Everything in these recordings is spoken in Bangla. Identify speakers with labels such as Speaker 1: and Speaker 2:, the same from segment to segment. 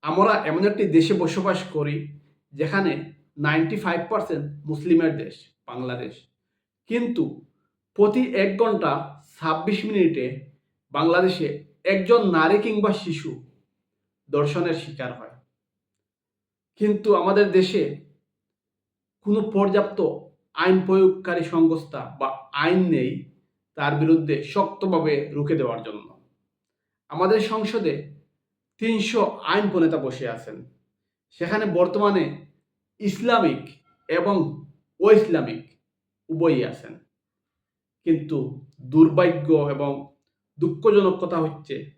Speaker 1: আমরা এমন একটি দেশে বসবাস করি যেখানে 95% মুসলিমের দেশ বাংলাদেশ। কিন্তু প্রতি ১ ঘন্টা ২৬ মিনিটে বাংলাদেশে একজন নারী কিংবা শিশু ধর্ষণের শিকার হয়। কিন্তু আমাদের দেশে কোনো পর্যাপ্ত আইন প্রয়োগকারী সংস্থা বা আইন নেই তার বিরুদ্ধে শক্তভাবে রুখে দেওয়ার জন্য। আমাদের সংসদে ৩০০ আইন প্রণেতা বসে আছেন। সেখানে বর্তমানে ইসলামিক এবং অ-ইসলামিক উভয়ই আছেন। কিন্তু দুর্ভাগ্য এবং দুঃখজনক কথা হচ্ছে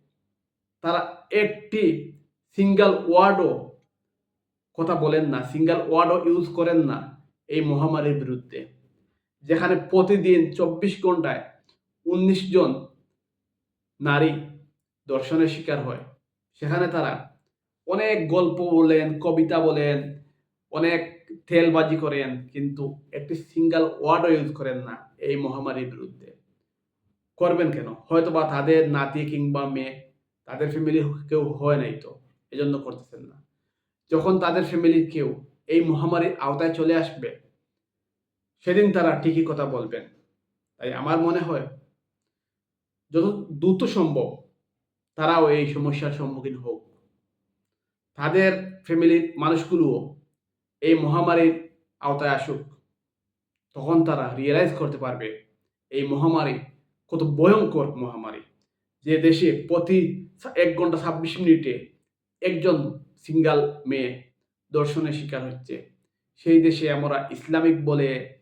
Speaker 1: তারা একটি সিঙ্গেল ওয়ার্ডও কথা বলেন না, সিঙ্গেল ওয়ার্ডও ইউজ করেন না এই মহামারীর বিরুদ্ধে। যেখানে প্রতিদিন ২৪ ঘন্টায় ১৯ জন নারী ধর্ষণের শিকার হয়। সেখানে তারা অনেক গল্প বলেন, কবিতা বলেন, অনেক তেলবাজি করেন, কিন্তু একটি সিঙ্গেল ওয়ার্ডও ইউজ করেন না এই মহামারীর বিরুদ্ধে। করবেন কেন? হয়তোবা তাদের নাতি কিংবা মেয়ে, তাদের ফ্যামিলির কেউ হয় নাই তো, এজন্য করতেছেন না। যখন তাদের ফ্যামিলির কেউ এই মহামারীর আওতায় চলে আসবে, সেদিন তারা ঠিকই কথা বলবেন। তাই আমার মনে হয় যত দ্রুত সম্ভব তারাও এই সমস্যার সম্মুখীন হোক। তাদের ফ্যামিলির মানুষগুলোও এই মহামারীর আওতায় আসুক। তখন তারা রিয়ালাইজ করতে পারবে এই মহামারী কত ভয়ঙ্কর মহামারী। যে দেশে প্রতি ১ ঘন্টা ২৬ মিনিটে একজন সিঙ্গেল মেয়ে ধর্ষণের শিকার হচ্ছে। সেই দেশে আমরা ইসলামিক বলে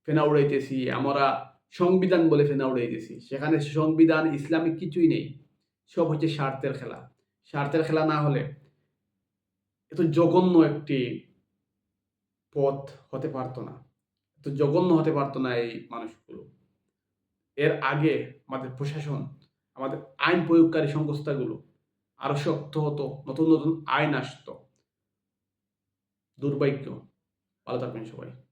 Speaker 1: ফেনা উড়াইতেছি, আমরা সংবিধান বলে ফেনা উড়াইতেছি। সেখানে সংবিধান, ইসলামিক কিছুই নেই। সব হচ্ছে স্বার্থের খেলা। স্বার্থের খেলা না হলে এত জঘন্য একটি পথ হতে পারত না। এত জঘন্য হতে পারত না এই মানুষগুলো। এর আগে আমাদের প্রশাসন, আমাদের আইন প্রয়োগকারী সংস্থাগুলো আরো শক্ত হতো, নতুন নতুন আইন আসতো। দুর্ভাগ্য। ভালো থাকবেন সবাই।